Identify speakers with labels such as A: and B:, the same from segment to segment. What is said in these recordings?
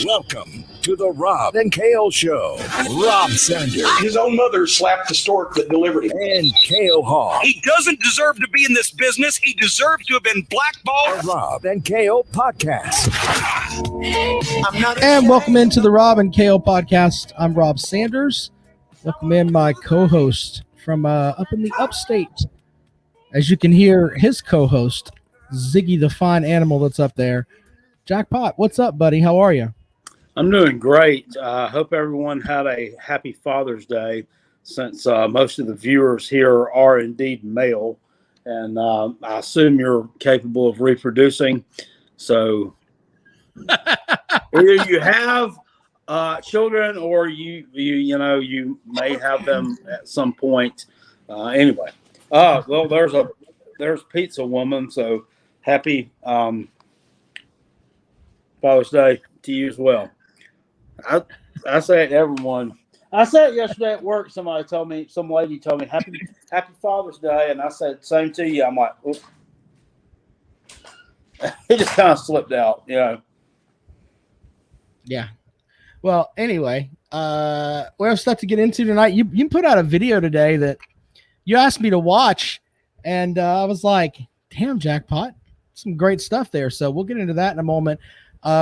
A: Welcome to the Rob and Kale Show. Rob Sanders.
B: His own mother slapped the stork that delivered him.
A: And Kale Hall.
C: He doesn't deserve to be in this business. He deserves to have been blackballed.
A: The Rob and Kale Podcast.
D: And welcome into the Rob and Kale Podcast. I'm Rob Sanders. Welcome in my co-host from up in the upstate. As you can hear, his co-host, Ziggy the fine animal that's up there. Jackpot, what's up, buddy? How are you?
E: I'm doing great. I hope everyone had a happy Father's Day, since most of the viewers here are indeed male, and I assume you're capable of reproducing. So either you have children, or you may have them at some point. Anyway, well, there's Pizza Woman. So happy Father's Day to you as well. I say it to everyone. I said it yesterday at work. Some lady told me, happy Father's Day, and I said same to you. I'm like, oops. It just kind of slipped out, Yeah.
D: Well, anyway, we have stuff to get into tonight. You put out a video today that you asked me to watch, and I was like, damn, Jackpot, some great stuff there. So we'll get into that in a moment.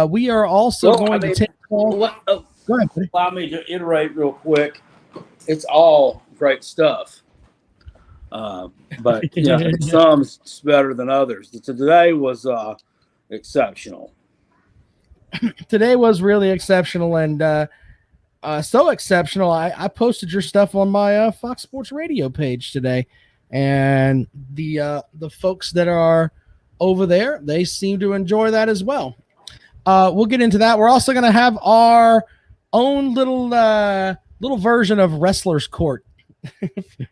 D: We are also going to take. Go ahead, buddy.
E: Allow me to iterate real quick. It's all great stuff, but some's better than others. Today was exceptional.
D: Today was really exceptional, and so exceptional. I posted your stuff on my Fox Sports Radio page today, and the folks that are over there, they seem to enjoy that as well. We'll get into that. We're also going to have our own little version of Wrestler's Court.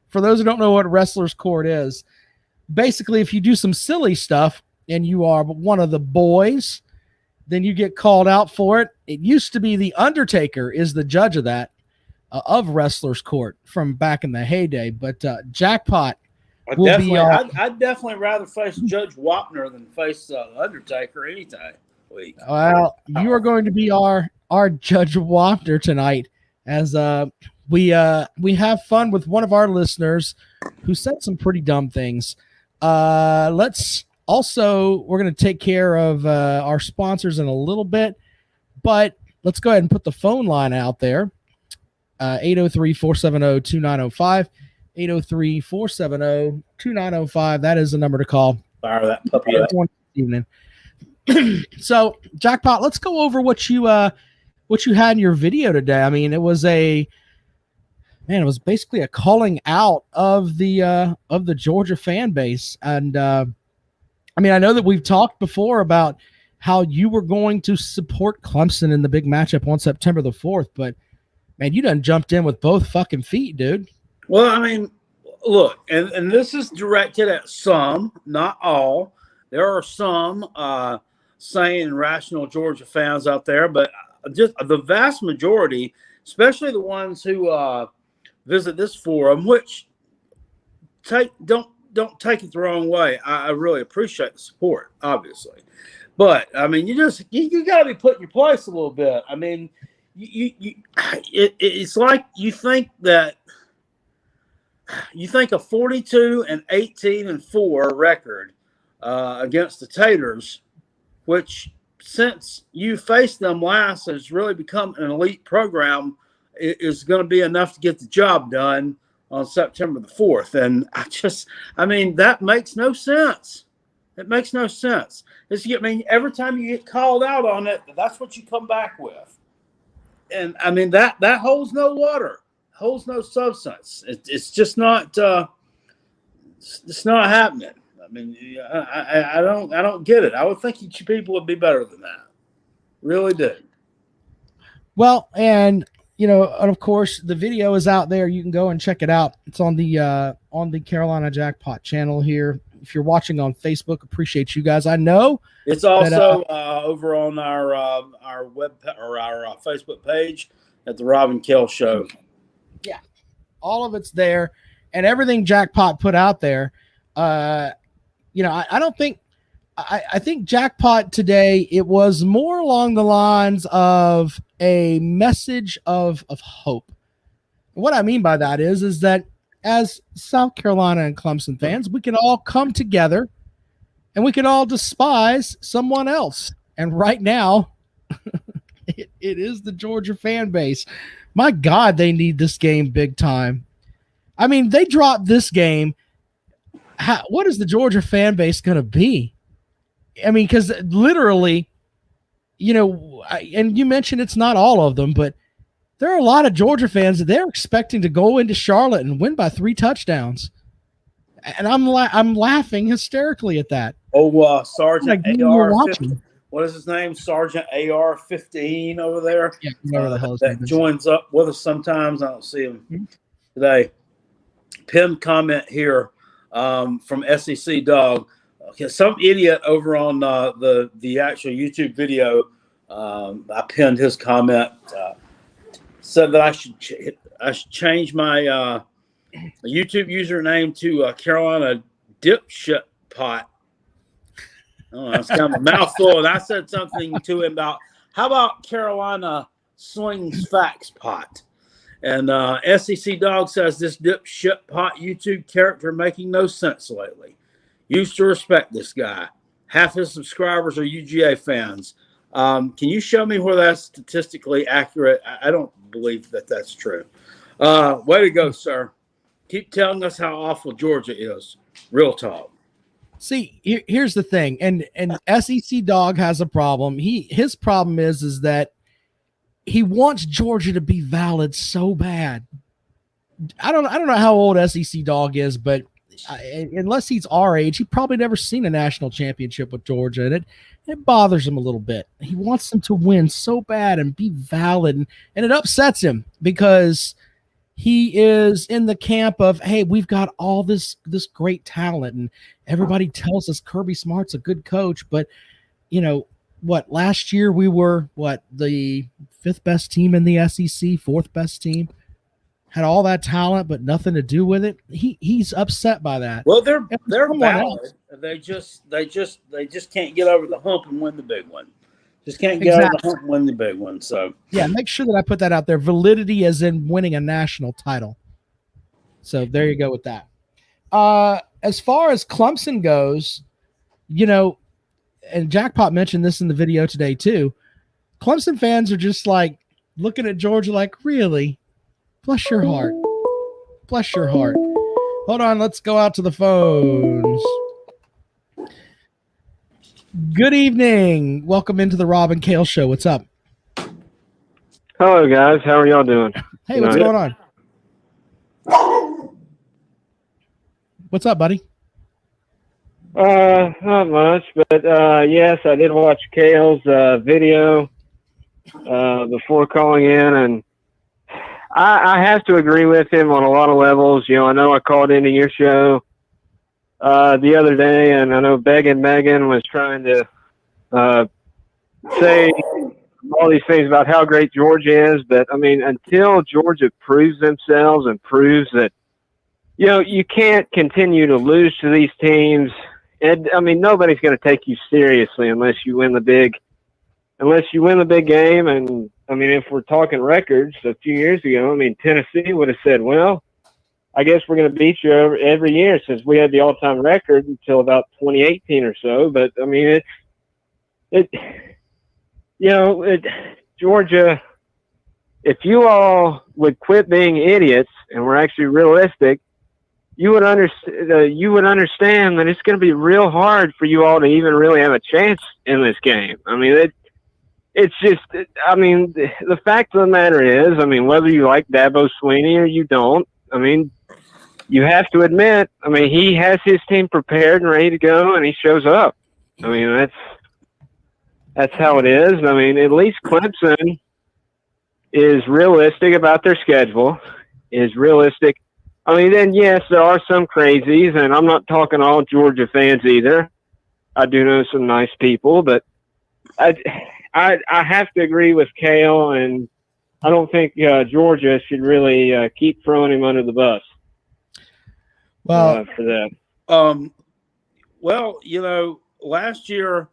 D: For those who don't know what Wrestler's Court is, basically, if you do some silly stuff and you are one of the boys, then you get called out for it. It used to be The Undertaker is the judge of that, of Wrestler's Court from back in the heyday. But Jackpot will be on.
E: I'd definitely rather face Judge Wapner than face The Undertaker anytime.
D: Well, you are going to be our Judge Wapner tonight, as we have fun with one of our listeners who said some pretty dumb things. We're going to take care of our sponsors in a little bit, but let's go ahead and put the phone line out there. 803-470-2905, 803-470-2905. That is the number to call.
E: Fire that puppy up.
D: This evening. So, Jackpot, let's go over what you had in your video today. I mean, it was basically a calling out of the Georgia fan base, and I know that we've talked before about how you were going to support Clemson in the big matchup on September the 4th, but man, you done jumped in with both fucking feet, dude.
E: Well, I mean, look, and this is directed at some, not all. There are some sane and rational Georgia fans out there, but just the vast majority, especially the ones who visit this forum, which don't take it the wrong way. I really appreciate the support, obviously, but I mean, you got to be put in your place a little bit. I mean, it's like you think a 42-18-4 record against the Taters, which since you faced them last has really become an elite program, is going to be enough to get the job done on September the 4th. And that makes no sense. It makes no sense. Every time you get called out on it, that's what you come back with. And I mean, that holds no water, holds no substance. It's just not, it's not happening. I mean, I don't get it. I would think you people would be better than that. Really do.
D: Well, and of course, the video is out there. You can go and check it out. It's on the Carolina Jackpot channel here. If you're watching on Facebook, appreciate you guys. I know
E: it's also over on our web or our Facebook page at the Rob and Kale Show.
D: Yeah, all of it's there, and everything Jackpot put out there. I don't think I think Jackpot today, it was more along the lines of a message of hope. What I mean by that is that as South Carolina and Clemson fans, we can all come together and we can all despise someone else. And right now, it is the Georgia fan base. My God, they need this game big time. I mean, they dropped this game. What is the Georgia fan base going to be? I mean, because literally, and you mentioned it's not all of them, but there are a lot of Georgia fans that they're expecting to go into Charlotte and win by 3 touchdowns. And I'm laughing hysterically at that.
E: Oh, Sergeant AR.
D: Watching.
E: What is his name? Sergeant AR-15 over there.
D: Yeah, whatever the hell his
E: that
D: name is.
E: joins up with us sometimes. I don't see him today. Pinned comment here from SEC Dog. Okay, some idiot over on the actual YouTube video. I pinned his comment. Said that I should change my YouTube username to Carolina Dipshit Pot. Oh, that's kind of a mouthful. And I said something to him about, how about Carolina Swings Facts Pot? And SEC Dog says, this dipshit pot YouTube character making no sense lately. Used to respect this guy. Half his subscribers are UGA fans. Can you show me where that's statistically accurate? I don't believe that that's true. Way to go, sir. Keep telling us how awful Georgia is. Real talk.
D: See, here's the thing, and SEC Dog has a problem. His problem is that he wants Georgia to be valid so bad. I don't know how old SEC Dog is, but unless he's our age, he probably never seen a national championship with Georgia, and it bothers him a little bit. He wants them to win so bad and be valid, and it upsets him because he is in the camp of, hey, we've got all this great talent, and everybody tells us Kirby Smart's a good coach, but last year we were the 5th best team in the SEC, 4th best team, had all that talent but nothing to do with it. He's upset by that.
E: Well, they're valid. They just can't get over the hump and win the big one. Just can't get over the hump and win the big one. So
D: yeah, make sure that I put that out there. Validity as in winning a national title. So there you go with that. As far as Clemson goes, and Jackpot mentioned this in the video today too. Clemson fans are just like looking at Georgia like, really? Bless your heart. Bless your heart. Hold on, let's go out to the phones. Good evening. Welcome into the Rob and Kale Show. What's up?
F: Hello, guys. How are y'all doing?
D: Hey, what's going on? What's up, buddy?
F: Not much, but yes, I did watch Kale's video before calling in, and I have to agree with him on a lot of levels. I know I called into your show the other day, and I know Megan was trying to say all these things about how great Georgia is, but I mean, until Georgia proves themselves and proves that, you can't continue to lose to these teams. And I mean, nobody's going to take you seriously unless you win the big game. And I mean, if we're talking records, a few years ago, I mean, Tennessee would have said, well, I guess we're going to beat you every year since we had the all-time record until about 2018 or so. But I mean, Georgia, if you all would quit being idiots and we're actually realistic, you would understand that it's going to be real hard for you all to even really have a chance in this game. I mean, it's just, I mean, the fact of the matter is, I mean, whether you like Dabo Swinney or you don't, I mean, you have to admit, I mean, he has his team prepared and ready to go, and he shows up. I mean, that's how it is. I mean, at least Clemson is realistic about their schedule, is realistic. I mean, then, yes, there are some crazies, and I'm not talking all Georgia fans either. I do know some nice people, but I have to agree with Kale, and I don't think Georgia should really keep throwing him under the bus.
D: Well,
F: for that.
E: Well, last year,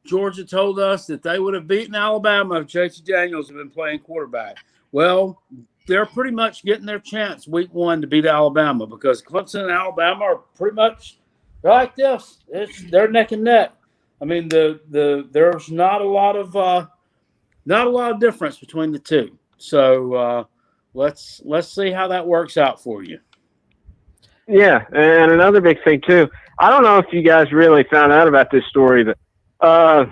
E: Georgia told us that they would have beaten Alabama if JT Daniels had been playing quarterback. Well, they're pretty much getting their chance week 1 to beat Alabama because Clemson and Alabama are pretty much like this. They're neck and neck. I mean, there's not a lot of difference between the two. So let's see how that works out for you.
F: Yeah, and another big thing too. I don't know if you guys really found out about this story, but I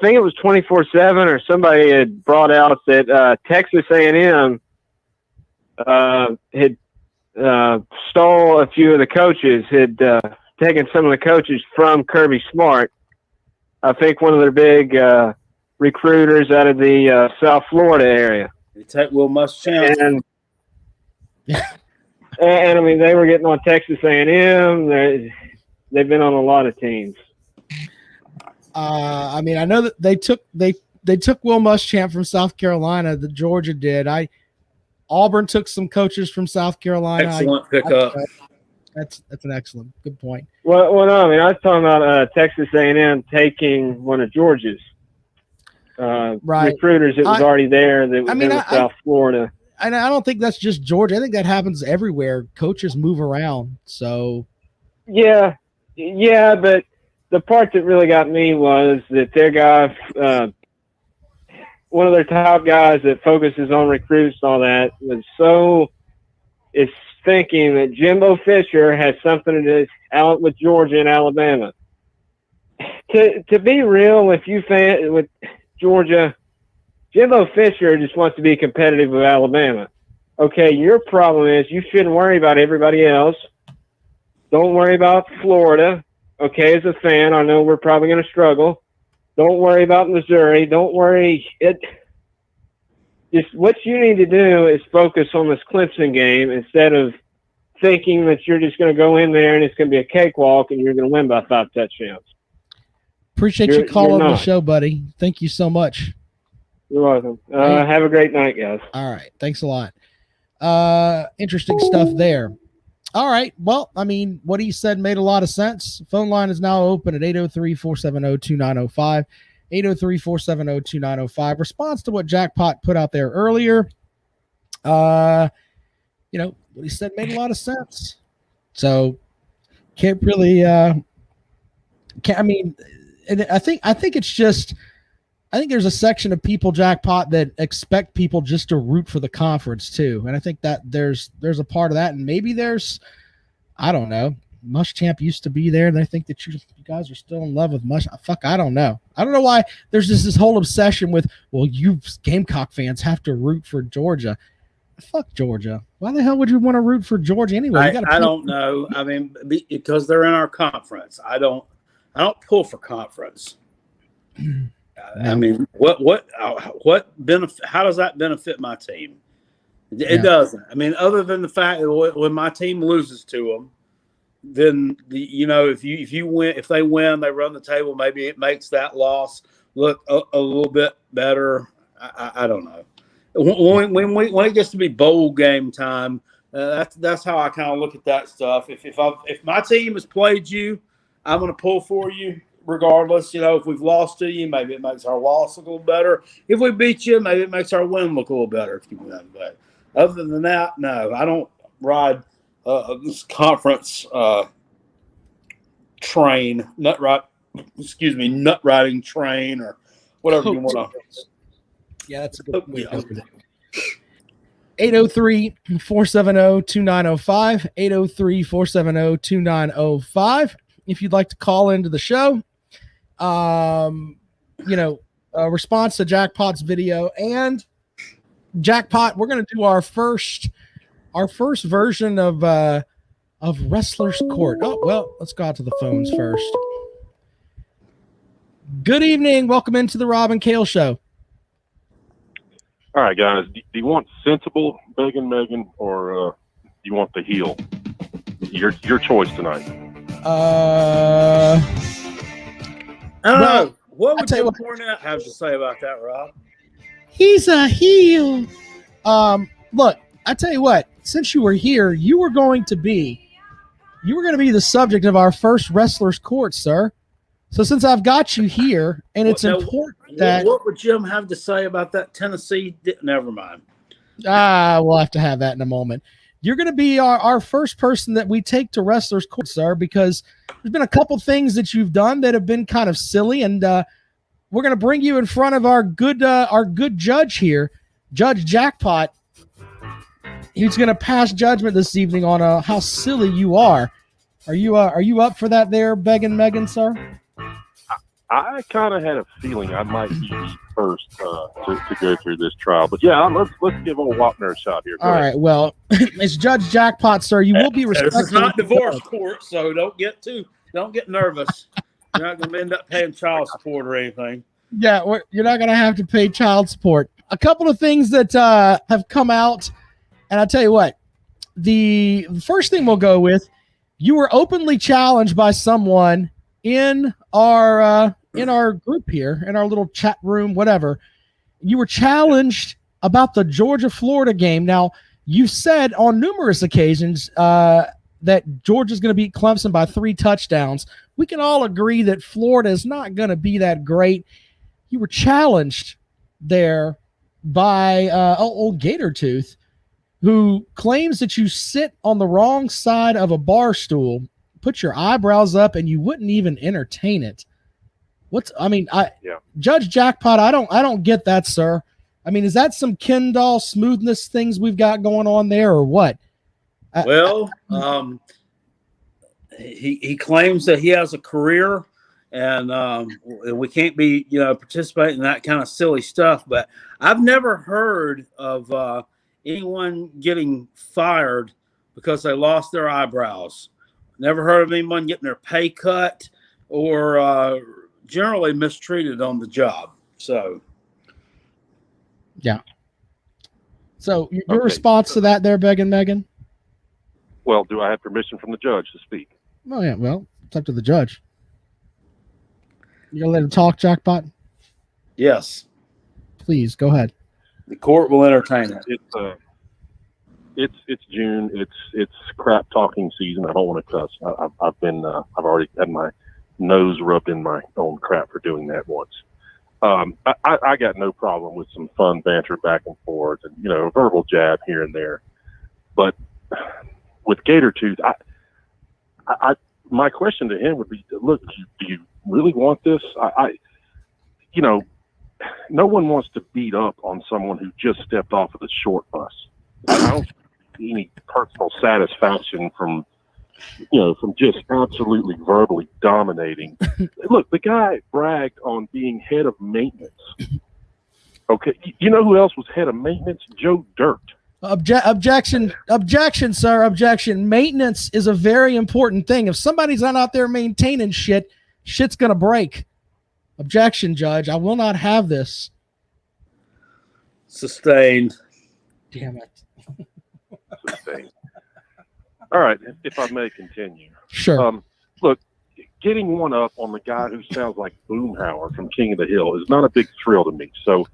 F: think it was 24/7 or somebody had brought out that Texas A&M had stole a few of the coaches, had taken some of the coaches from Kirby Smart. I think one of their big recruiters out of the South Florida area.
E: They take Will Muschamp.
F: And I mean, they were getting on Texas A&M. They've been on a lot of teams.
D: I mean, I know that they took Will Muschamp from South Carolina. The Georgia did. Auburn took some coaches from South Carolina.
E: Excellent pickup.
D: That's an excellent, good point.
F: Well, no, I mean, I was talking about Texas A&M taking one of Georgia's recruiters that was already there. That was in South Florida.
D: And I don't think that's just Georgia. I think that happens everywhere. Coaches move around. So,
F: yeah, but the part that really got me was that their guy, one of their top guys that focuses on recruits and all that, is thinking that Jimbo Fisher has something to do out with Georgia and Alabama. To be real with Georgia, Jimbo Fisher just wants to be competitive with Alabama. Okay, your problem is you shouldn't worry about everybody else. Don't worry about Florida. Okay, as a fan, I know we're probably going to struggle. Don't worry about Missouri. Don't worry. Just what you need to do is focus on this Clemson game instead of thinking that you're just going to go in there and it's going to be a cakewalk and you're going to win by 5 touchdowns.
D: Appreciate you calling the show, buddy. Thank you so much.
F: You're welcome. Have a great night, guys.
D: All right. Thanks a lot. Interesting stuff there. All right. Well, I mean, what he said made a lot of sense. Phone line is now open at 803-470-2905. 803-470-2905. Response to what Jackpot put out there earlier. What he said made a lot of sense. So can't really and I think it's just I think there's a section of people, Jackpot, that expect people just to root for the conference too. And I think that there's a part of that. And maybe I don't know. Muschamp used to be there, and I think that you guys are still in love with Muschamp. Fuck, I don't know. I don't know why there's this whole obsession with, well, you Gamecock fans have to root for Georgia. Fuck Georgia. Why the hell would you want to root for Georgia anyway?
E: I don't know. I mean, because they're in our conference. I don't pull for conference. I mean, what benefit? How does that benefit my team? It doesn't. I mean, other than the fact that when my team loses to them, then if they win, they run the table. Maybe it makes that loss look a little bit better. I don't know. When it gets to be bowl game time, that's how I kind of look at that stuff. If my team has played you, I'm going to pull for you. Regardless, if we've lost to you, maybe it makes our loss look a little better. If we beat you, maybe it makes our win look a little better. If you win, but other than that, no, I don't ride this conference train, nut riding train, or whatever you want to.
D: Yeah, that's a good way to put it. 803-470-2905. 803-470-2905. If you'd like to call into the show. Response to Jackpot's video and Jackpot, we're going to do our first version of Wrestler's Court. Oh, well, let's go out to the phones first. Good evening. Welcome into the Rob and Kale show.
G: All right, guys. Do you want sensible Megan, or do you want the heel? Your choice tonight.
E: I don't know. What would Jim Cornette have to say about that, Rob?
D: He's a heel. Look, I tell you what. Since you were here, you were going to be you were going to be the subject of our first Wrestler's Court, sir. So since I've got you here, and it's important that...
E: What would Jim have to say about that Tennessee? Never mind.
D: We'll have to have that in a moment. You're going to be our first person that we take to Wrestler's Court, sir, because there's been a couple things that you've done that have been kind of silly, and we're going to bring you in front of our good judge here, Judge Jackpot. He's going to pass judgment this evening on how silly you are. Are you up for that there, Beggin' Megan, sir?
G: I kind of had a feeling I might be first to go through this trial, but yeah, let's give old Wapner a shot here.
D: All right, well, it's Judge Jackpot, sir. You will be respectful.
E: This is not divorce court, so don't get nervous. You're not going to end up paying child support or anything.
D: Yeah, you're not going to have to pay child support. A couple of things that have come out, and I'll tell you what. The first thing we'll go with, you were openly challenged by someone in our group here, in our little chat room, whatever. You were challenged about the Georgia-Florida game. Now, you've said on numerous occasions that Georgia's going to beat Clemson by 3 touchdowns. We can all agree that Florida is not going to be that great. You were challenged there by old Gator Tooth, who claims that you sit on the wrong side of a bar stool, put your eyebrows up, and you wouldn't even entertain it. Judge Jackpot, I don't get that, sir. I mean, is that some Ken doll smoothness things we've got going on there, or what?
E: He claims that he has a career, and we can't be participating in that kind of silly stuff. But I've never heard of anyone getting fired because they lost their eyebrows. Never heard of anyone getting their pay cut or generally mistreated on the job. So,
D: yeah. So your response to that there, Beggin' Megan?
G: Well, do I have permission from the judge to speak?
D: Oh, yeah. Well, it's up to the judge. You gonna let him talk, Jackpot?
E: Yes.
D: Please, go ahead.
E: The court will entertain it.
G: It's June. It's crap talking season. I don't want to cuss. I've already had my nose rubbed in my own crap for doing that once. I got no problem with some fun banter back and forth and a verbal jab here and there, but with Gator Tooth, my question to him would be: look, do you really want this? No one wants to beat up on someone who just stepped off of the short bus. I don't see any personal satisfaction from just absolutely verbally dominating. Look, the guy bragged on being head of maintenance. Okay, you know who else was head of maintenance? Joe Dirt.
D: Objection, sir. Objection. Maintenance is a very important thing. If somebody's not out there maintaining shit's gonna break. Objection, Judge. I will not have this.
E: Sustained.
D: Damn it.
G: Sustained. All right, if I may continue.
D: Sure.
G: Look, getting one up on the guy who sounds like Boomhauer from King of the Hill is not a big thrill to me. So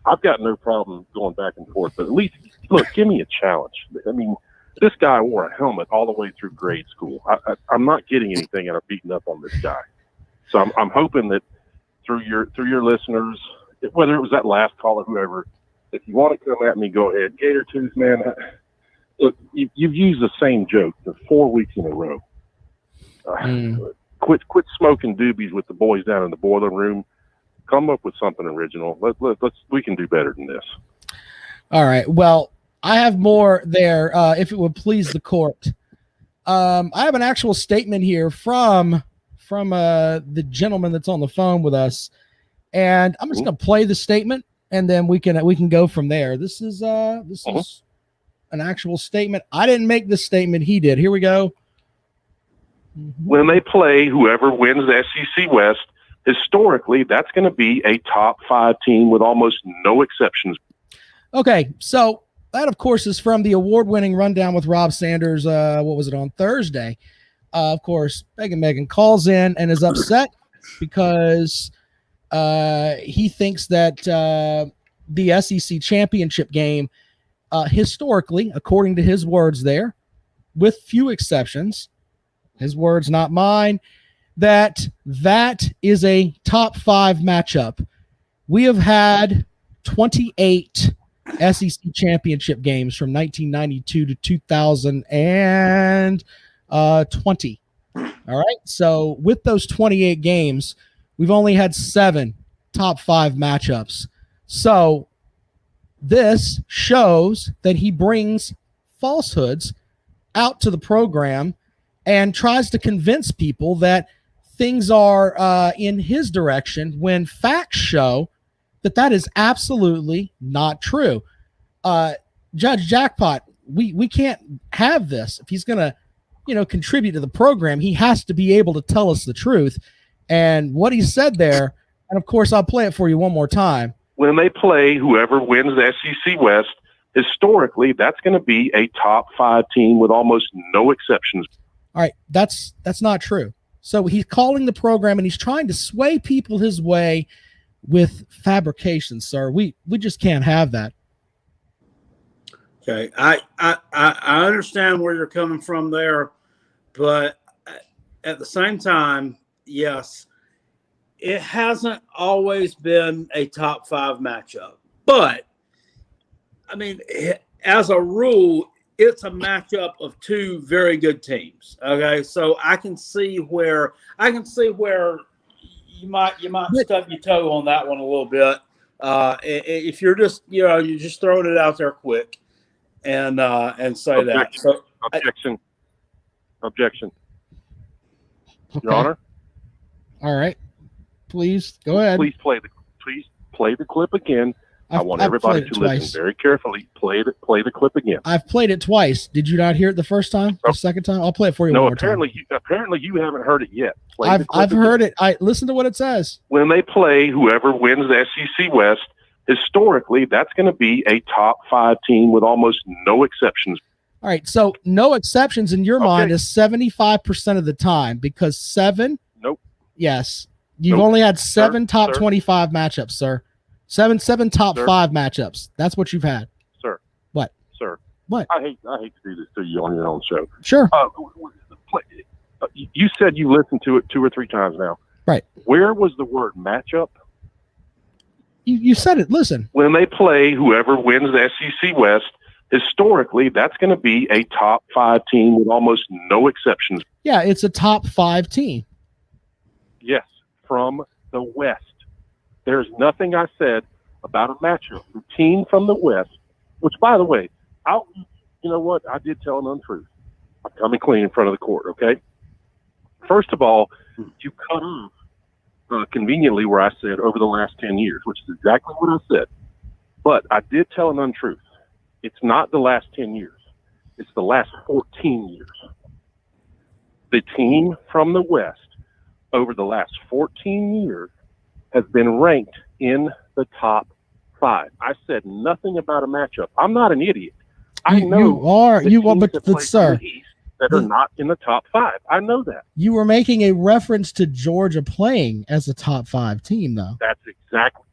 G: I've got no problem going back and forth. But at least, look, give me a challenge. I mean, this guy wore a helmet all the way through grade school. I'm not getting anything out of beating up on this guy. So I'm hoping that through your listeners, whether it was that last call or whoever, if you want to come at me, go ahead. Gator Tooth, man. Look, you've used the same joke for 4 weeks in a row. Quit smoking doobies with the boys down in the boiler room. Come up with something original. We can do better than this.
D: All right. Well, I have more there. If it would please the court, I have an actual statement here from the gentleman that's on the phone with us, and I'm just going to play the statement, and then we can go from there. This is an actual statement. I didn't make this statement. He did. Here we go.
G: When they play whoever wins the SEC West, historically, that's going to be a top 5 team with almost no exceptions.
D: Okay, so that, of course, is from the award-winning Rundown with Rob Sanders. What was it, on Thursday? Of course, Megan calls in and is upset because he thinks that the SEC championship game, historically, according to his words there, with few exceptions, his words, not mine, that is a top 5 matchup. We have had 28 SEC championship games from 1992 to 2020. All right. So with those 28 games, we've only had 7 top 5 matchups. So this shows that he brings falsehoods out to the program and tries to convince people that things are in his direction when facts show that is absolutely not true. Judge Jackpot, we can't have this. If he's going to, contribute to the program, he has to be able to tell us the truth. And what he said there, and of course, I'll play it for you one more time.
G: When they play whoever wins the SEC West, historically, that's going to be a top 5 team with almost no exceptions.
D: All right, that's not true. So he's calling the program and he's trying to sway people his way with fabrication, sir. We just can't have that.
E: Okay, I understand where you're coming from there, but at the same time, yes, it hasn't always been a top 5 matchup. But I mean, as a rule, it's a matchup of 2 very good teams. Okay, so I can see where you might stub your toe on that one a little bit. If you're just you're just throwing it out there quick and say that. So
G: Objection.
D: Okay.
G: Your Honor.
D: All right. Please go ahead.
G: Please play the clip again. I want everybody to listen very carefully. Play the clip again.
D: I've played it twice. Did you not hear it the first time? The second time? I'll play it for you.
G: No,
D: one more time.
G: apparently you haven't heard it yet.
D: I've heard it. Listen to what it says.
G: When they play whoever wins the SEC West, historically, that's going to be a top 5 team with almost no exceptions.
D: All right. So no exceptions in your mind is 75% of the time because 7.
G: Nope.
D: Yes. You've only had 7 top 25 matchups, sir. Seven top 5 matchups. That's what you've had.
G: Sir.
D: What?
G: Sir.
D: What?
G: I hate to do this to you on your own show.
D: Sure.
G: You said you listened to it 2 or 3 times now.
D: Right.
G: Where was the word matchup?
D: You said it. Listen.
G: When they play whoever wins the SEC West, historically, that's going to be a top 5 team with almost no exceptions.
D: Yeah, it's a top 5 team.
G: Yes, from the West. There's nothing I said about a matchup. The team from the West, which, by the way, you know what? I did tell an untruth. I'm coming clean in front of the court, okay? First of all, you cut off conveniently where I said over the last 10 years, which is exactly what I said. But I did tell an untruth. It's not the last 10 years. It's the last 14 years. The team from the West over the last 14 years has been ranked in the top 5. I said nothing about a matchup. I'm not an idiot. I know
D: but sir,
G: that are not in the top 5. I know that.
D: You were making a reference to Georgia playing as a top 5 team, though.
G: That's exactly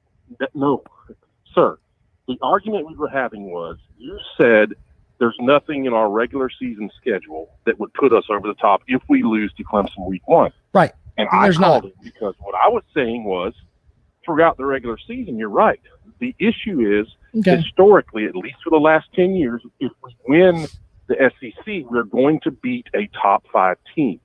G: no, sir. The argument we were having was you said there's nothing in our regular season schedule that would put us over the top if we lose to Clemson week 1.
D: Right.
G: And I called it because what I was saying was throughout the regular season, you're right. The issue is historically, at least for the last 10 years, if we win the SEC, we're going to beat a top 5 team.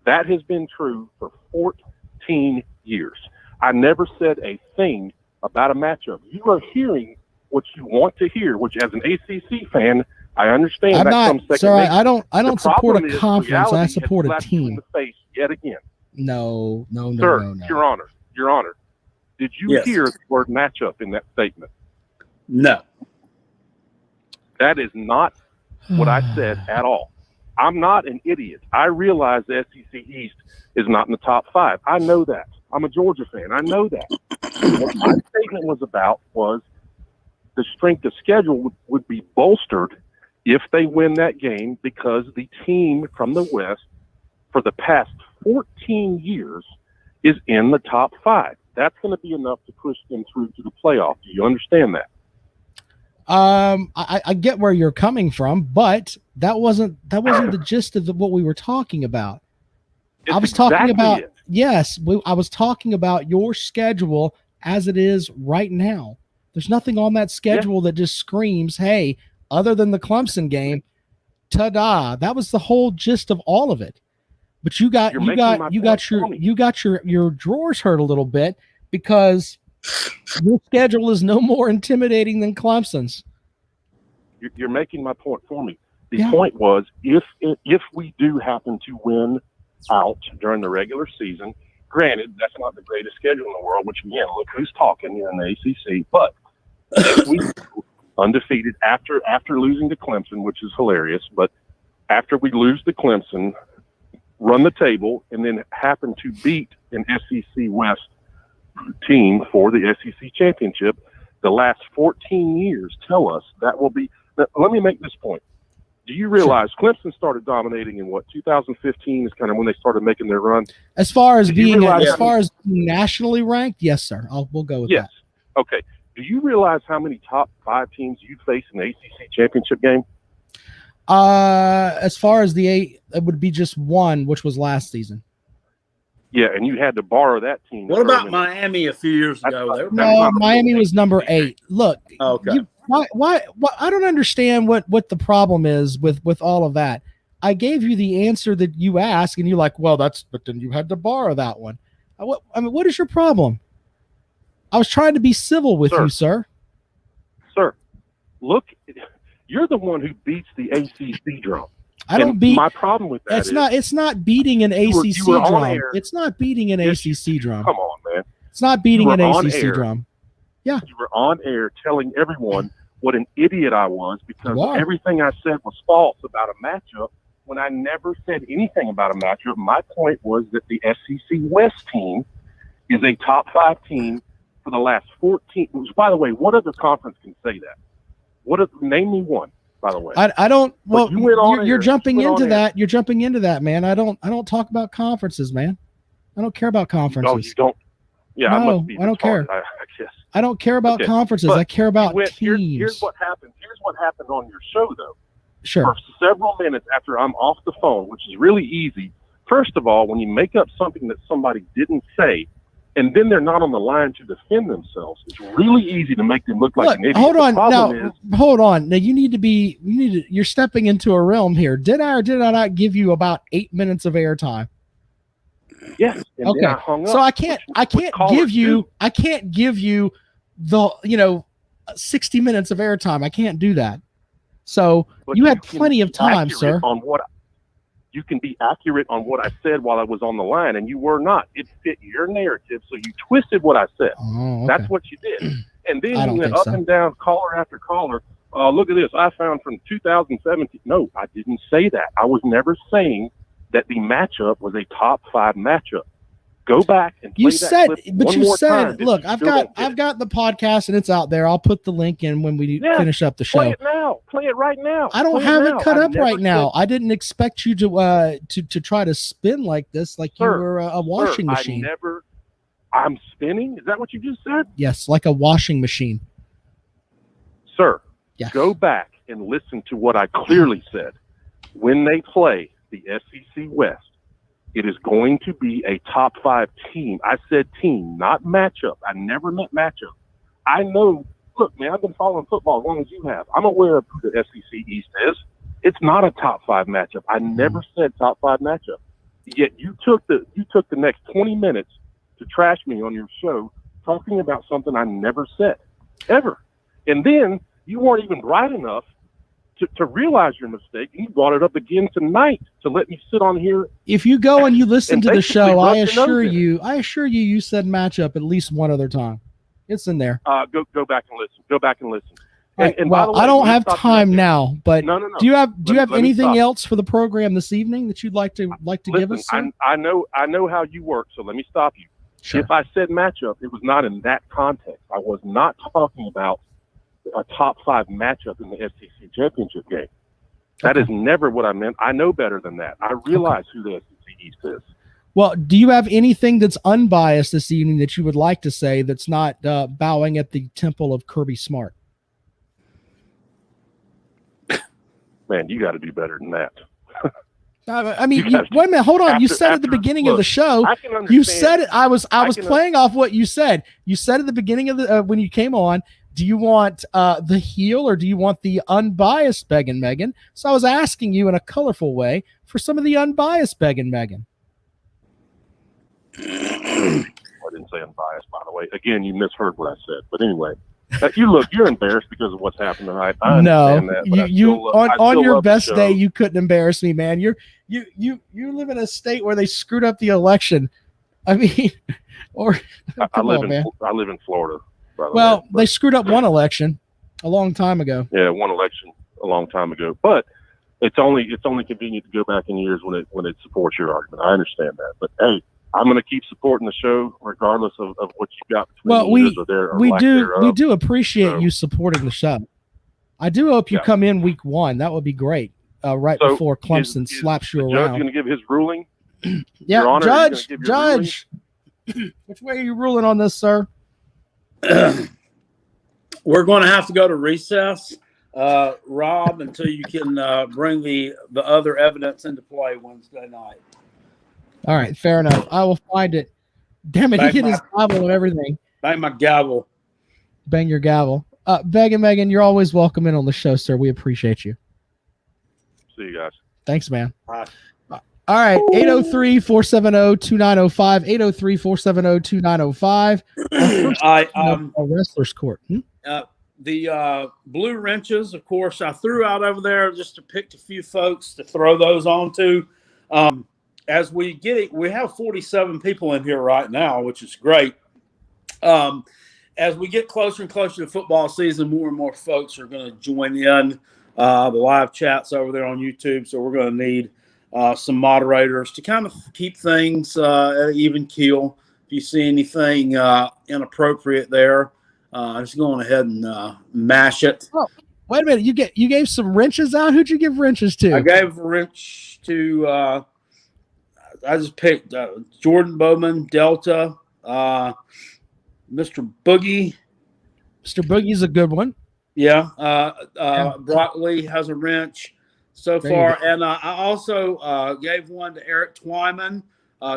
G: That has been true for 14 years. I never said a thing about a matchup. You are hearing what you want to hear, which as an ACC fan, I understand.
D: I'm not,
G: comes second
D: sir.
G: nature.
D: I don't support a
G: is
D: conference. I
G: reality
D: support
G: has
D: a
G: slapped you in
D: team.
G: the face yet again.
D: No.
G: Sir, Your Honor, did you hear the word matchup in that statement?
E: No.
G: That is not what I said at all. I'm not an idiot. I realize the SEC East is not in the top 5. I know that. I'm a Georgia fan. I know that. What my statement was about was the strength of schedule would be bolstered if they win that game because the team from the West for the past 14 years is in the top 5. That's going to be enough to push them through to the playoff. Do you understand that?
D: I get where you're coming from, but that wasn't the gist of what we were talking about.
G: It's
D: I was talking
G: exactly
D: about
G: it.
D: yes. I was talking about your schedule as it is right now. There's nothing on that schedule that just screams, "Hey!" Other than the Clemson game, ta-da! That was the whole gist of all of it. But you got your drawers hurt a little bit because your schedule is no more intimidating than Clemson's.
G: You're making my point for me. The point was, if we do happen to win out during the regular season, granted, that's not the greatest schedule in the world, which again, look who's talking in the ACC, but if we undefeated after losing to Clemson, which is hilarious, but after we lose to Clemson, run the table, and then happen to beat an SEC West team for the SEC championship, the last 14 years tell us that will be. Let me make this point. Do you realize Clemson started dominating in 2015 is kind of when they started making their run?
D: As far as being nationally ranked, yes, sir. We'll go with that.
G: Okay. Do you realize how many top 5 teams you face in the ACC championship game?
D: As far as the 8, it would be just one, which was last season.
G: Yeah, and you had to borrow that team.
E: What about Miami a few years ago?
D: No, Miami was number 8. Look,
E: okay.
D: Why? I don't understand what the problem is with all of that. I gave you the answer that you asked, and you're like, well, but then you had to borrow that one. What is your problem? I was trying to be civil with you, sir.
G: Sir, look, you're the one who beats the ACC drum.
D: I don't beat.
G: My problem with that
D: it's not beating an ACC drum. It's not beating an ACC drum.
G: Come on, man.
D: It's not beating an ACC drum. Yeah.
G: You were on air telling everyone what an idiot I was because everything I said was false about a matchup when I never said anything about a matchup. My point was that the SEC West team is a top 5 team for the last 14. Which, by the way, what other conference can say that? Name me one. By the way,
D: I don't. Well, you're jumping into that. You're jumping into that, man. I don't talk about conferences, man. I don't care about conferences.
G: Oh, you don't. Yeah,
D: no, I don't care.
G: I guess.
D: I don't care about conferences. I care about teams.
G: Here's what happened. Here's what happened on your show, though.
D: Sure.
G: For several minutes after I'm off the phone, which is really easy. First of all, when you make up something that somebody didn't say, and then they're not on the line to defend themselves, it's really easy to make them look like an idiot.
D: Hold on. Now you're stepping into a realm here. Did I or did I not give you about 8 minutes of airtime?
G: Yes.
D: Okay. So I can't give you the 60 minutes of airtime. I can't do that. So you had plenty of time, sir.
G: You can be accurate on what I said while I was on the line, and you were not. It fit your narrative, so you twisted what I said.
D: Oh, okay.
G: That's what you did. And then you went up and down, caller after caller. Look at this. I found from 2017. No, I didn't say that. I was never saying that the matchup was a top 5 matchup. Go back and play that clip one more time.
D: Look, I've got the podcast and it's out there. I'll put the link in when we finish up the show.
G: Play it now. Play it right now.
D: I don't have it cut up right now. I didn't expect you to try to spin like this, like you were a washing machine.
G: I'm spinning. Is that what you just said?
D: Yes, like a washing machine.
G: Sir, go back and listen to what I clearly said. When they play the SEC West, it is going to be a top 5 team. I said team, not matchup. I never meant matchup. I know, look, man, I've been following football as long as you have. I'm aware of who the SEC East is. It's not a top 5 matchup. I never said top 5 matchup. Yet you took the next 20 minutes to trash me on your show talking about something I never said, ever. And then you weren't even bright enough to realize your mistake, and you brought it up again tonight to let me sit on here.
D: If you go and you listen to the show, I assure you said matchup at least one other time. It's in there.
G: Go back and listen. Go back and listen.
D: Right,
G: and
D: well, I don't have time now, but
G: no.
D: Do you have anything else for the program this evening that you'd like to give us? Sir?
G: I know how you work, so let me stop you.
D: Sure.
G: If I said matchup, it was not in that context. I was not talking about a top 5 matchup in the SEC championship game. That is never what I meant. I know better than that. I realize who the SEC East is.
D: Well, do you have anything that's unbiased this evening that you would like to say that's not bowing at the temple of Kirby Smart?
G: Man, you got to do better than that.
D: I mean, wait a minute. Hold on. You said at the beginning of the show.
G: I can understand.
D: You said it. I was playing off what you said. You said at the beginning of the when you came on. Do you want the heel or do you want the unbiased Beggin' Megan? So I was asking you in a colorful way for some of the unbiased Beggin' Megan.
G: I didn't say unbiased, by the way. Again, you misheard what I said. But anyway, you're embarrassed because of what's happened tonight. I understand that, but
D: on your best day, you couldn't embarrass me, man. You live in a state where they screwed up the election. I mean,
G: I live in Florida. By the
D: well,
G: way,
D: they screwed up one election a long time ago.
G: Yeah, one election a long time ago. But it's only convenient to go back in years when it supports your argument. I understand that. But hey, I'm going to keep supporting the show regardless of what you got between years or there. Or
D: we do appreciate you supporting the show. I do hope you come in week 1. That would be great. Before Clemson slaps you around.
G: The judge going to give his ruling?
D: Yeah,
G: Your Honor,
D: Judge. Which way are you ruling on this, sir?
E: We're going to have to go to recess, Rob, until you can bring the other evidence into play Wednesday night.
D: All right, fair enough. I will find it. Damn it, he hit his gavel and everything.
E: Bang my gavel.
D: Bang your gavel. Beggin' Megan, you're always welcome in on the show, sir. We appreciate you.
G: See you guys.
D: Thanks, man.
E: Bye.
D: All right, 803-470-2905, 803-470-2905. A wrestler's court.
E: The blue wrenches, of course, I threw out over there just to pick a few folks to throw those on to. As we get it, we have 47 people in here right now, which is great. As we get closer and closer to football season, more and more folks are going to join in the live chats over there on YouTube. So we're going to need some moderators to kind of keep things at an even keel. If you see anything inappropriate there, just going ahead and mash it.
D: Oh, wait a minute. You gave some wrenches out? Who'd you give wrenches to?
E: I gave a wrench to I just picked Jordan Bowman, Delta, Mr. Boogie.
D: Mr. Boogie's a good one.
E: Yeah. Brock Lee has a wrench so far. And I also gave one to Eric Twyman,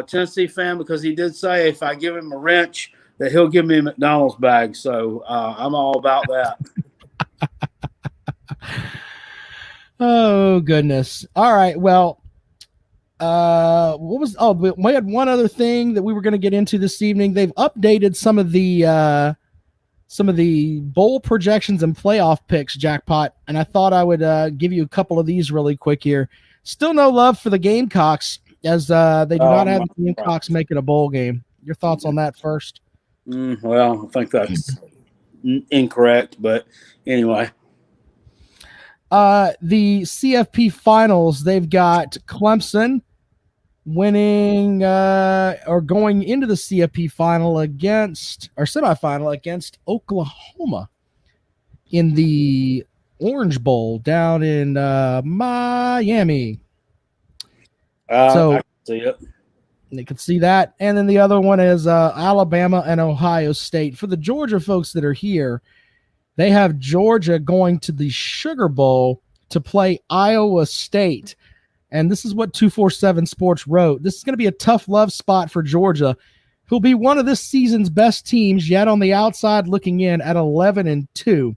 E: Tennessee fan, because he did say if I give him a wrench that he'll give me a McDonald's bag. So I'm all about that.
D: Oh, goodness. All right. Well, we had one other thing that we were going to get into this evening. They've updated some of the bowl projections and playoff picks, Jackpot, and I thought I would give you a couple of these really quick here. Still no love for the Gamecocks, as they do not have the Gamecocks making a bowl game. Your thoughts on that first?
E: Well, I think that's incorrect, but anyway.
D: The CFP finals, they've got Clemson winning or going into the CFP final against or semifinal against Oklahoma in the Orange Bowl down in Miami. So
E: I can see it.
D: You can see that. And then the other one is Alabama and Ohio State. For the Georgia folks that are here, they have Georgia going to the Sugar Bowl to play Iowa State. And this is what 247 Sports wrote. This is going to be a tough love spot for Georgia, who'll be one of this season's best teams, yet on the outside looking in at 11-2.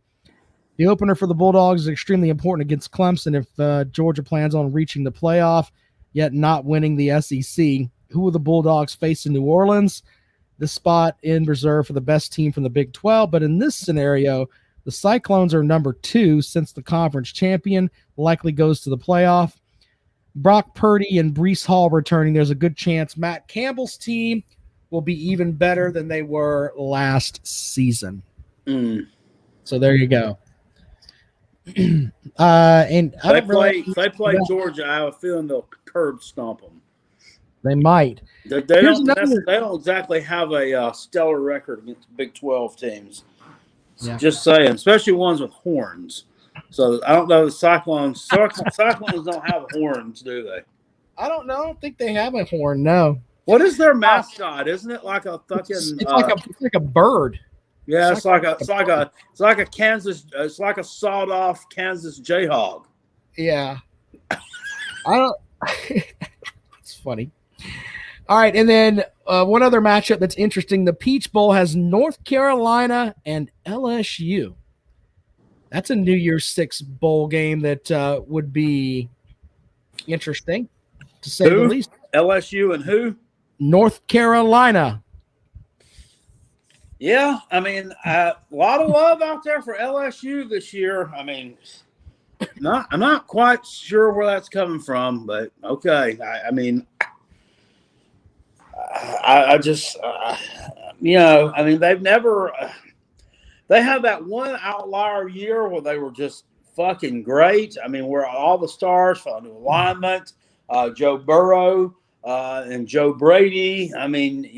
D: The opener for the Bulldogs is extremely important against Clemson if Georgia plans on reaching the playoff, yet not winning the SEC. Who will the Bulldogs face in New Orleans? This spot in reserve for the best team from the Big 12. But in this scenario, the Cyclones are number 2 since the conference champion likely goes to the playoff. Brock Purdy and Breece Hall returning. There's a good chance Matt Campbell's team will be even better than they were last season. So there you go. And
E: if they play Georgia, I have a feeling they'll curb stomp them.
D: They might.
E: They don't exactly have a stellar record against Big 12 teams.
D: Yeah.
E: Just saying, especially ones with horns. So I don't know the Cyclones. Cyclones don't have horns, do they?
D: I don't know. I don't think they have a horn. No.
E: What is their mascot? Isn't it like a fucking?
D: It's like a bird.
E: Yeah, it's like a Kansas. It's like a sawed off Kansas Jayhawk.
D: Yeah. It's funny. All right, and then one other matchup that's interesting. The Peach Bowl has North Carolina and LSU. That's a New Year's Six bowl game that would be interesting, to say the least.
E: LSU and who?
D: North Carolina.
E: Yeah, I mean, a lot of love out there for LSU this year. I mean, I'm not quite sure where that's coming from, but okay. I mean, I just, I mean, they've never. They have that one outlier year where they were just fucking great. I mean, where all the stars fell into alignment. Joe Burrow and Joe Brady. I mean,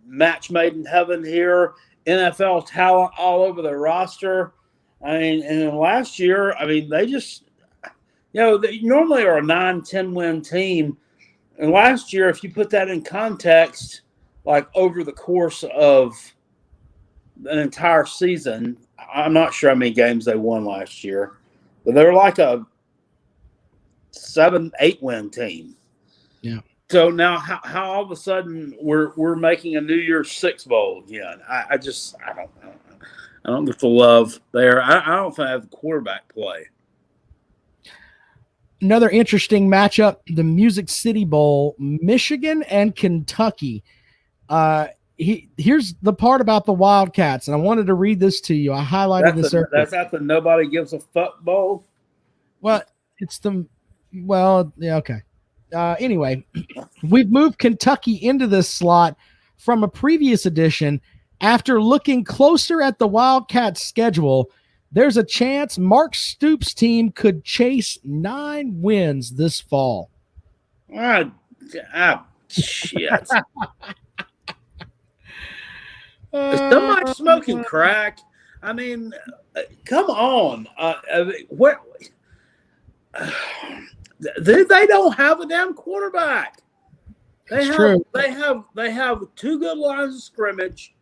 E: match made in heaven here. NFL talent all over their roster. I mean, and then last year, I mean, they just, they normally are a 9-10 win team. And last year, if you put that in context, like over the course of an entire season, I'm not sure how many games they won last year, but they were like a 7-8 win team.
D: Yeah.
E: So now, how all of a sudden we're making a New Year's Six bowl again? I don't get the love there. I don't think I have the quarterback play.
D: Another interesting matchup: the Music City Bowl, Michigan and Kentucky. Here's the part about the Wildcats, and I wanted to read this to you. I highlighted this earlier.
E: That's at the nobody gives a fuck bowl.
D: Well, yeah, okay. Anyway, we've moved Kentucky into this slot from a previous edition. After looking closer at the Wildcats' schedule, there's a chance Mark Stoops' team could chase 9 wins this fall.
E: Shit. Is somebody smoking crack? I mean, come on. They don't have a damn quarterback.
D: True.
E: They have 2 good lines of scrimmage.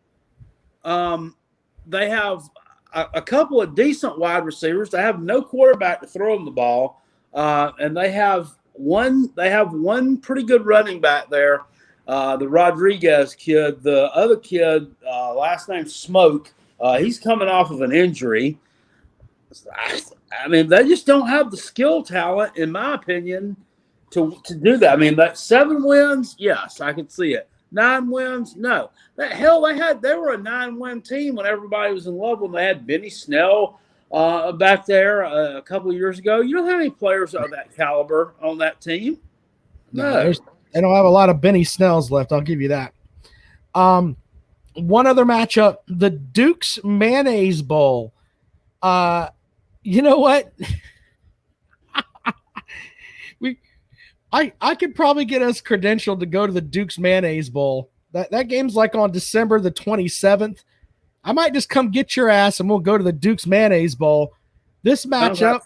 E: They have a couple of decent wide receivers. They have no quarterback to throw them the ball, and they have one pretty good running back there, the Rodriguez kid. The other kid, last name Smoke, he's coming off of an injury. I mean, they just don't have the skill talent, in my opinion, to do that. I mean, that 7 wins, yes, I can see it. 9 wins, no. They were a 9-win team when everybody was in love with them. They had Benny Snell back there a couple of years ago. You don't have any players of that caliber on that team. No.
D: They don't have a lot of Benny Snells left, I'll give you that. One other matchup, the Duke's Mayonnaise Bowl. You know what? I could probably get us credentialed to go to the Duke's Mayonnaise Bowl. That game's like on December the 27th. I might just come get your ass and we'll go to the Duke's Mayonnaise Bowl. This matchup,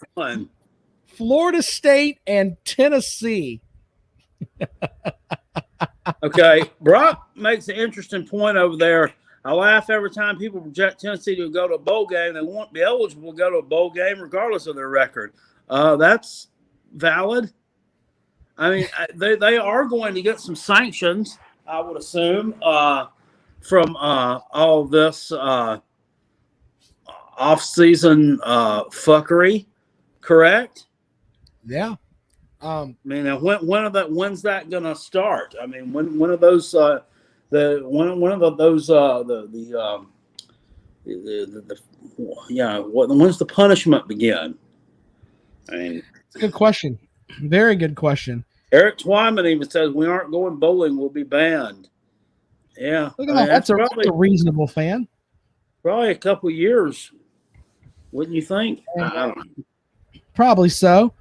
D: Florida State and Tennessee.
E: Okay, Brock makes an interesting point over there. I laugh every time people project Tennessee to go to a bowl game. They won't be eligible to go to a bowl game regardless of their record. That's valid. I mean, they are going to get some sanctions, I would assume, from all of this off-season fuckery, correct?
D: Yeah.
E: I mean, when's that going to start? I mean, when are those when's the punishment begin? I mean,
D: it's a good question. Very good question.
E: Eric Twyman even says we aren't going bowling, we'll be banned. Yeah.
D: Look at that. That's a reasonable fan.
E: Probably a couple of years, wouldn't you think? I don't know.
D: Probably so.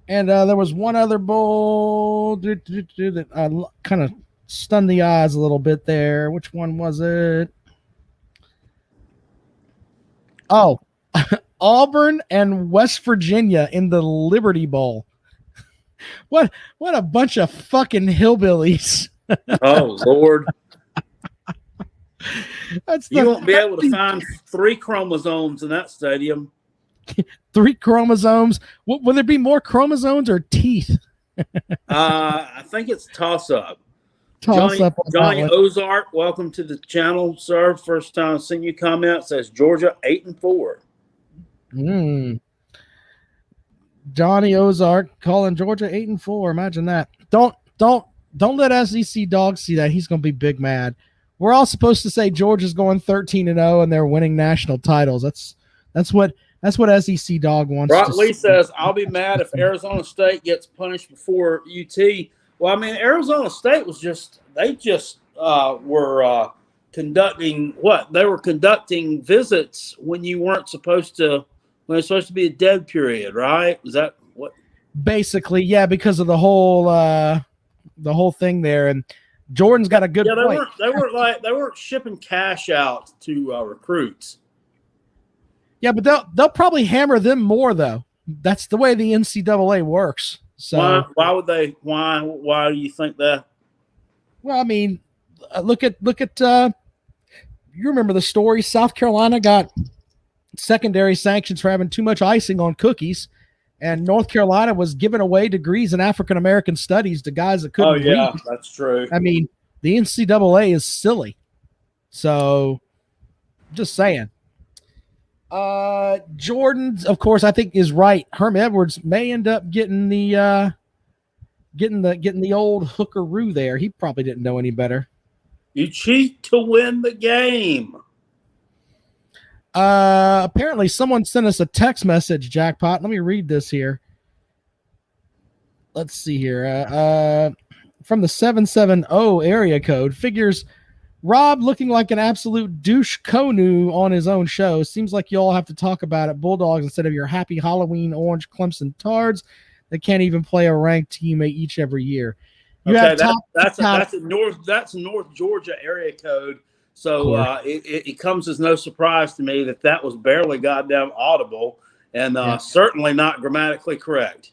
D: And there was one other bowl that kind of stunned the eyes a little bit there. Which one was it? Oh, Auburn and West Virginia in the Liberty Bowl. What a bunch of fucking hillbillies.
E: Oh, Lord.
D: You
E: won't be able to find 3 chromosomes in that stadium.
D: 3 chromosomes? Will there be more chromosomes or teeth?
E: I think it's toss up.
D: Toss up on that
E: Johnny
D: one.
E: Ozark, welcome to the channel, sir. First time seeing you comment. Says Georgia 8-4.
D: Johnny Ozark calling Georgia 8-4. Imagine that. Don't let SEC Dog see that. He's going to be big mad. We're all supposed to say Georgia's going 13-0 and they're winning national titles. That's what SEC Dog wants.
E: Brock
D: to
E: Lee
D: see.
E: says, "I'll be mad if Arizona State gets punished before UT." Well, I mean, Arizona State was just were conducting what? They were conducting visits when you weren't supposed to. When it's supposed to be a dead period, right? Is that what?
D: Basically, yeah, because of the whole thing there, and Jordan's got a good point.
E: They weren't shipping cash out to recruits.
D: Yeah, but they'll probably hammer them more though. That's the way the NCAA works. So
E: why would they? Why do you think that?
D: Well, I mean, look at you remember the story? South Carolina got secondary sanctions for having too much icing on cookies, and North Carolina was giving away degrees in African American studies to guys that couldn't read.
E: That's true.
D: I mean, the NCAA is silly. So, just saying. Jordan, of course, I think is right. Herm Edwards may end up getting the old hookaroo there. He probably didn't know any better.
E: You cheat to win the game.
D: Apparently someone sent us a text message, Jackpot. Let me read this here. Let's see here. From the 770 area code, figures Rob looking like an absolute douche Konu on his own show. Seems like you all have to talk about it. Bulldogs instead of your happy Halloween orange Clemson Tards that can't even play a ranked team each every year.
E: That's North Georgia area code. So it comes as no surprise to me that was barely goddamn audible and certainly not grammatically correct.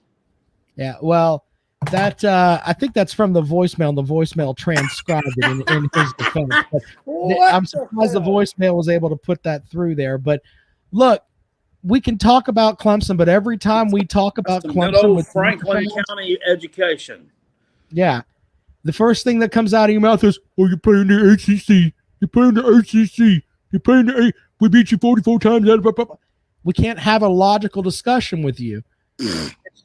D: Yeah, well, that I think that's from the voicemail. The voicemail transcribed it in his defense. I'm surprised the voicemail was able to put that through there. But look, we can talk about Clemson, but every time we talk about Clemson with
E: Franklin County education,
D: the first thing that comes out of your mouth is, "Oh, you're playing the ACC. You're playing the ACC. You're playing the A. We beat you 44 times." We can't have a logical discussion with you.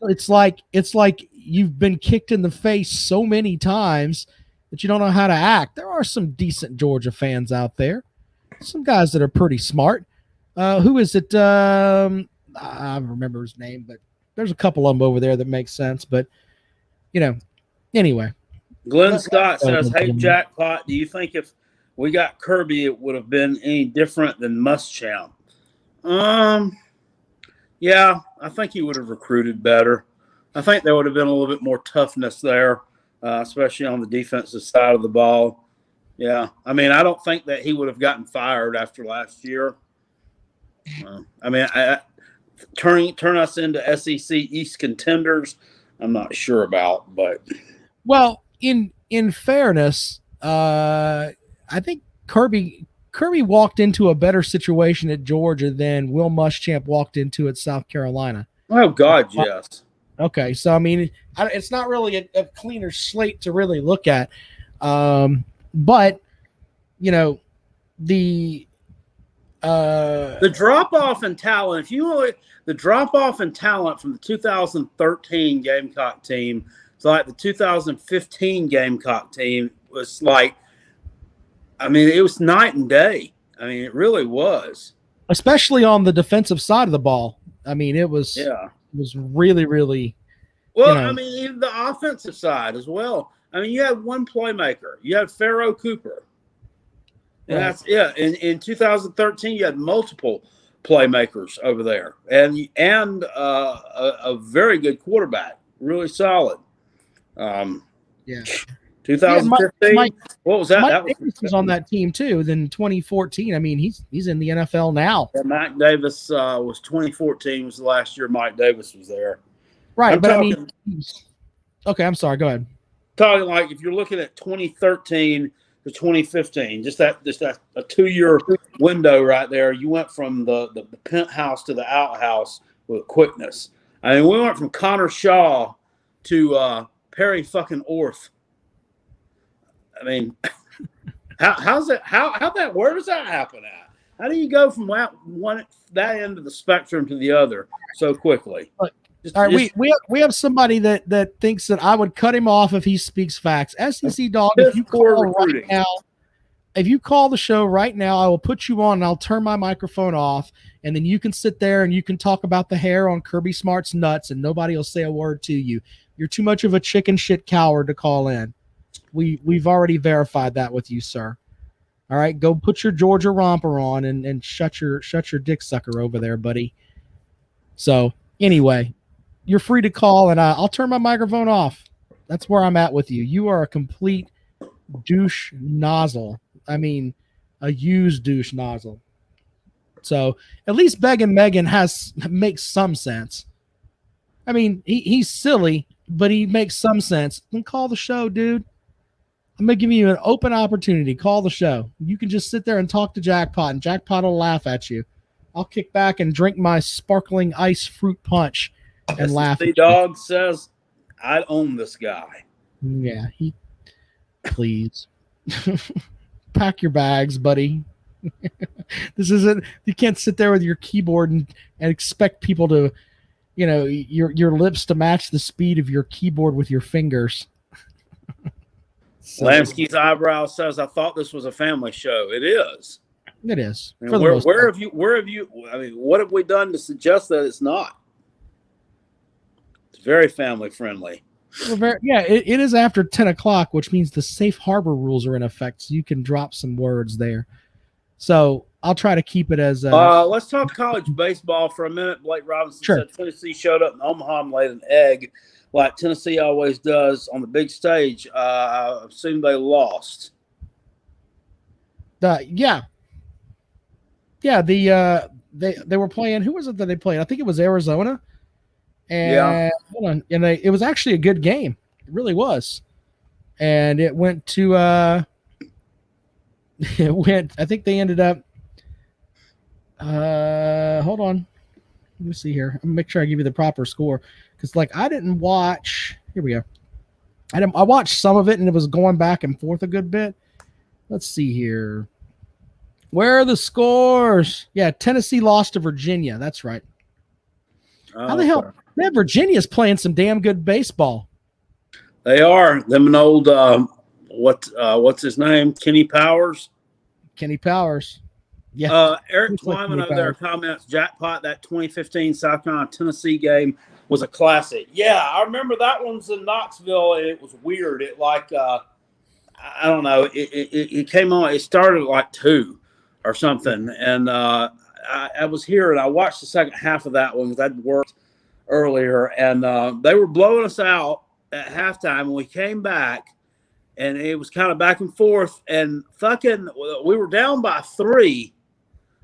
D: It's like you've been kicked in the face so many times that you don't know how to act. There are some decent Georgia fans out there, some guys that are pretty smart. Who is it? I don't remember his name, but there's a couple of them over there that make sense. But anyway.
E: Glenn Scott says, "Hey, Jackpot, do you think if we got Kirby, it would have been any different than Muschamp?" Yeah, I think he would have recruited better. I think there would have been a little bit more toughness there, especially on the defensive side of the ball. Yeah, I mean, I don't think that he would have gotten fired after last year. Turn us into SEC East contenders, I'm not sure about, but
D: well, in fairness, I think Kirby walked into a better situation at Georgia than Will Muschamp walked into at South Carolina.
E: Oh God, yes.
D: Okay, so I mean, it's not really a cleaner slate to really look at, but the
E: drop off in talent. If you look, the drop off in talent from the 2013 Gamecock team to like the 2015 Gamecock team was like, I mean, it was night and day. I mean, it really was.
D: Especially on the defensive side of the ball. I mean, it was really, really.
E: Well, I mean, even the offensive side as well. I mean, you had one playmaker. You had Pharaoh Cooper. And in 2013, you had multiple playmakers over there, and a very good quarterback, really solid. 2015. What was that?
D: Mike Davis was on that team too. Then 2014. I mean, he's in the NFL now.
E: Yeah, Mike Davis was 2014 was the last year Mike Davis was there.
D: Right, I mean, okay. I'm sorry. Go ahead.
E: Talking like if you're looking at 2013 to 2015, just that a 2-year window right there. You went from the penthouse to the outhouse with quickness. I mean, we went from Connor Shaw to Perry fucking Orth. I mean, how's that? Where does that happen at? How do you go from that end of the spectrum to the other so quickly?
D: All right, we have somebody that thinks that I would cut him off if he speaks facts. SEC Dog, if you call the show right now, I will put you on and I'll turn my microphone off, and then you can sit there and you can talk about the hair on Kirby Smart's nuts, and nobody will say a word to you. You're too much of a chicken shit coward to call in. We've already verified that with you, sir. All right, go put your Georgia romper on and shut your dick sucker over there, buddy. So anyway, you're free to call, and I'll turn my microphone off. That's where I'm at with you. You are a complete douche nozzle. I mean, a used douche nozzle. So at least Beggin' Megan makes some sense. I mean, he's silly, but he makes some sense. Then call the show, dude. I'm going to give you an open opportunity. Call the show. You can just sit there and talk to Jackpot, and Jackpot will laugh at you. I'll kick back and drink my sparkling ice fruit punch and laugh.
E: The dog says, I own this guy.
D: Yeah, please. Pack your bags, buddy. This isn't, you can't sit there with your keyboard and expect people to, your lips to match the speed of your keyboard with your fingers. So,
E: Lansky's eyebrow says, I thought this was a family show. It is.
D: It is.
E: Where have you, I mean, what have we done to suggest that it's not? It's very family friendly.
D: Well, it is after 10 o'clock, which means the safe harbor rules are in effect. So you can drop some words there. So I'll try to keep it as.
E: Let's talk college baseball for a minute. Blake Robinson said Tennessee showed up in Omaha and laid an egg like Tennessee always does on the big stage. I assume they lost.
D: Yeah. They were playing. Who was it that they played? I think it was Arizona. And it was actually a good game. It really was. And it went to I think they ended up hold on. Let me see here. I'm gonna make sure I give you the proper score. Because I didn't watch. Here we go. I watched some of it and it was going back and forth a good bit. Let's see here. Where are the scores? Yeah, Tennessee lost to Virginia. That's right. How the hell? Man, Virginia's playing some damn good baseball.
E: They are. Them an old what's his name? Kenny Powers. Yeah. Eric Twyman over there comments, Jackpot, that 2015 South Carolina Tennessee game was a classic. Yeah, I remember that one's in Knoxville, and it was weird. It I don't know. It came on. It started at 2 or something, and I was here and I watched the second half of that one because I'd worked earlier, and they were blowing us out at halftime, and we came back, and it was kind of back and forth, and we were down by 3.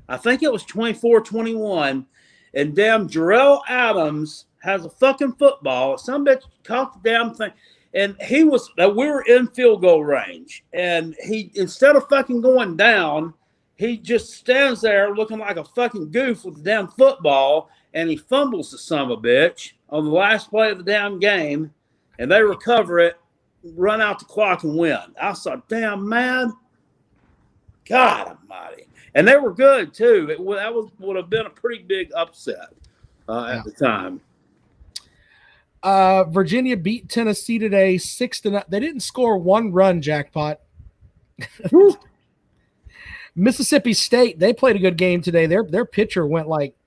E: I think it was 24-21, and damn Jarrell Adams has a fucking football. Some bitch caught the damn thing, and we were in field goal range, and he, instead of fucking going down, he just stands there looking like a fucking goof with the damn football, and he fumbles the son of a bitch on the last play of the damn game, and they recover it, run out the clock, and win. I was like, damn, man. God almighty. And they were good, too. Would have been a pretty big upset at the time.
D: Virginia beat Tennessee today 6-0. They didn't score one run, Jackpot. Mississippi State, they played a good game today. Their pitcher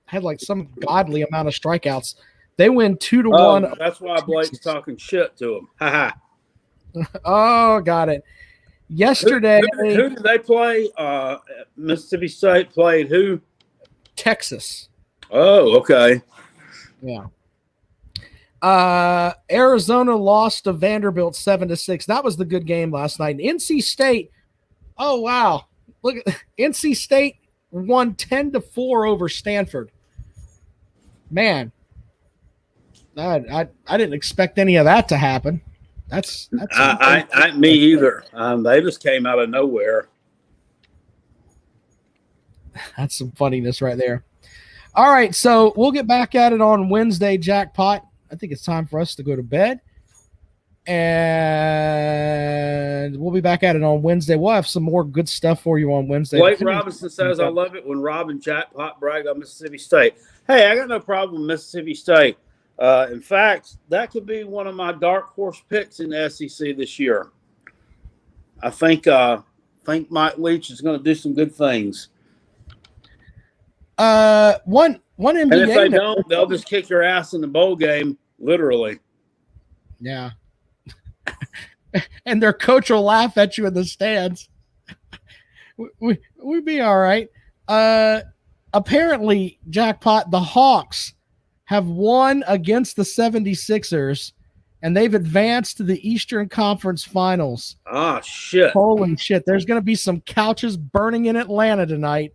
D: had some godly amount of strikeouts. They win 2-1.
E: That's why Blake's talking shit to him. Ha ha.
D: Oh, got it. Yesterday,
E: who did they play? Mississippi State played who?
D: Texas.
E: Oh, okay.
D: Yeah. Arizona lost to Vanderbilt 7-6. That was the good game last night. And NC State. Oh wow! Look at NC State won 10-4 over Stanford. Man, I didn't expect any of that to happen. That's
E: me either. They just came out of nowhere.
D: That's some funniness right there. All right, so we'll get back at it on Wednesday, Jackpot. I think it's time for us to go to bed. And we'll be back at it on Wednesday. We'll have some more good stuff for you on Wednesday.
E: Blake Robinson says, I love it when Rob and Jackpot brag on Mississippi State. Hey, I got no problem with Mississippi State. In fact, that could be one of my dark horse picks in the SEC this year. I think Mike Leach is going to do some good things.
D: One NBA.
E: And if they don't, they'll just kick your ass in the bowl game, literally.
D: Yeah. And their coach will laugh at you in the stands. We'd be all right. Apparently, Jackpot, the Hawks have won against the 76ers, and they've advanced to the Eastern Conference Finals.
E: Ah, shit.
D: Holy shit. There's going to be some couches burning in Atlanta tonight.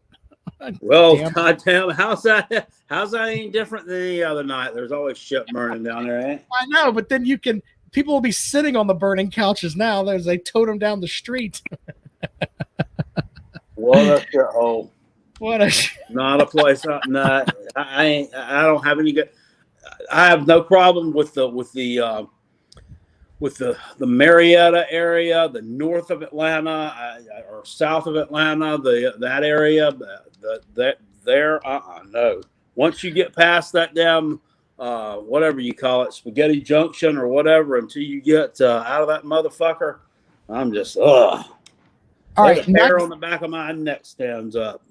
E: Well, goddamn, how's that any different than any other night? There's always shit burning down there, eh?
D: I know, but then people will be sitting on the burning couches now as they tote them down the street.
E: What a shithole.
D: What a
E: Not a place. No, I don't have any good. I have no problem with the Marietta area, the north of Atlanta, or south of Atlanta, that area. No. Once you get past that damn whatever you call it, Spaghetti Junction or whatever, until you get out of that motherfucker, I'm just
D: All right,
E: the hair on the back of my neck stands up.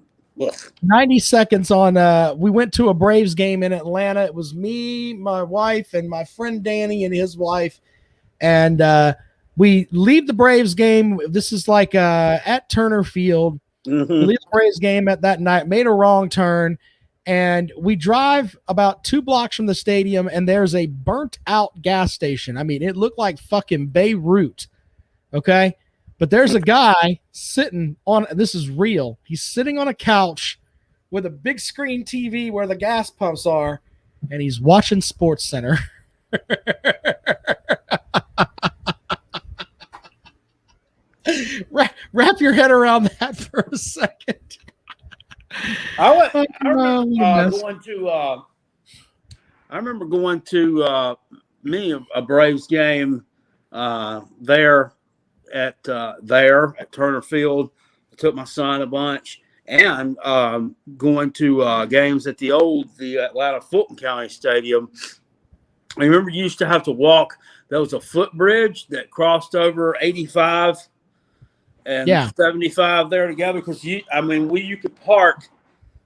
E: Ugh.
D: 90 seconds on we went to a Braves game in Atlanta. It was me, my wife, and my friend Danny and his wife. And we leave the Braves game. This is like at Turner Field.
E: Mm-hmm.
D: We leave the Braves game at that night, made a wrong turn, and we drive about 2 blocks from the stadium, and there's a burnt out gas station. I mean, it looked like fucking Beirut. Okay. But there's a guy sitting on, this is real. He's sitting on a couch with a big screen TV where the gas pumps are, and he's watching Sports Center. Wrap your head around that for a second.
E: I remember going to a Braves game there at Turner Field. I took my son a bunch, and going to games at the Atlanta Fulton County Stadium. I remember you used to have to walk. There was a footbridge that crossed over 85 and 75 there together, because you could park.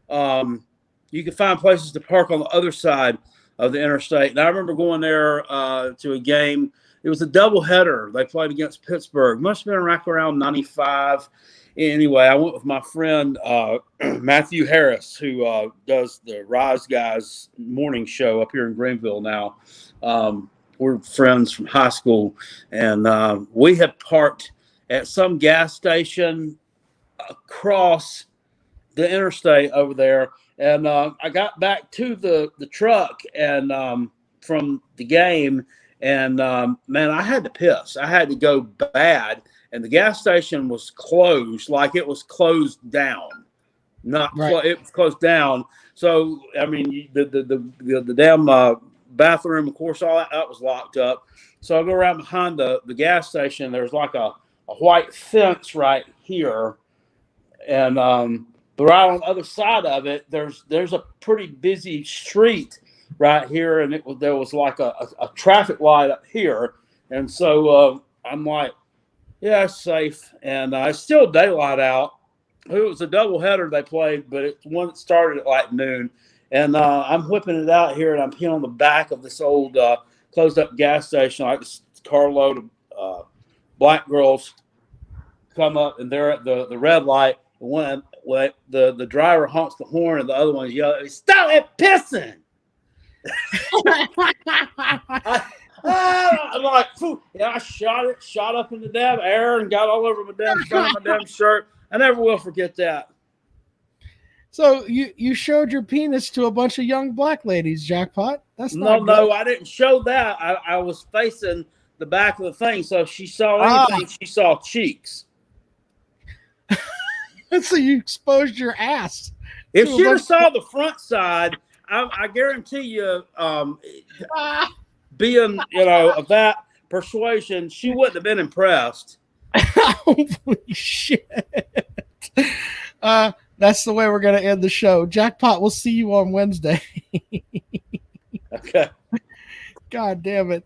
E: You could find places to park on the other side of the interstate. And I remember going there to a game. It was a doubleheader. They played against Pittsburgh. Must have been around 95. Anyway, I went with my friend Matthew Harris, who does the Rise Guys morning show up here in Greenville now. We're friends from high school, and we had parked at some gas station across the interstate over there. And I got back to the truck and from the game, and man, I had to piss. I had to go bad, and the gas station was closed, like it was closed down. It was closed down. So I mean, the damn bathroom, of course, all that was locked up. So I go around behind the gas station. There's like a white fence right here, and but right on the other side of it, there's a pretty busy street right here, and there was like a traffic light up here, and so I'm like, yeah, it's safe, and it's still daylight out. It was a doubleheader they played, but it's one that started at like noon, and I'm whipping it out here, and I'm peeling on the back of this old closed up gas station, like this carload of black girls come up, and they're at the red light. The driver honks the horn, and the other one's yelling, "Stop it pissing!" I'm like, yeah, I shot up in the damn air and got all over my damn front of my damn shirt. I never will forget that.
D: So you showed your penis to a bunch of young black ladies, Jackpot. That's not
E: no, I didn't show that. I was facing the back of the thing, so if she saw anything, she saw cheeks.
D: So you exposed your ass.
E: If she saw the front side, I guarantee you, being of that persuasion, she wouldn't have been impressed.
D: Holy shit. That's the way we're going to end the show. Jackpot, we'll see you on Wednesday.
E: Okay.
D: God damn it.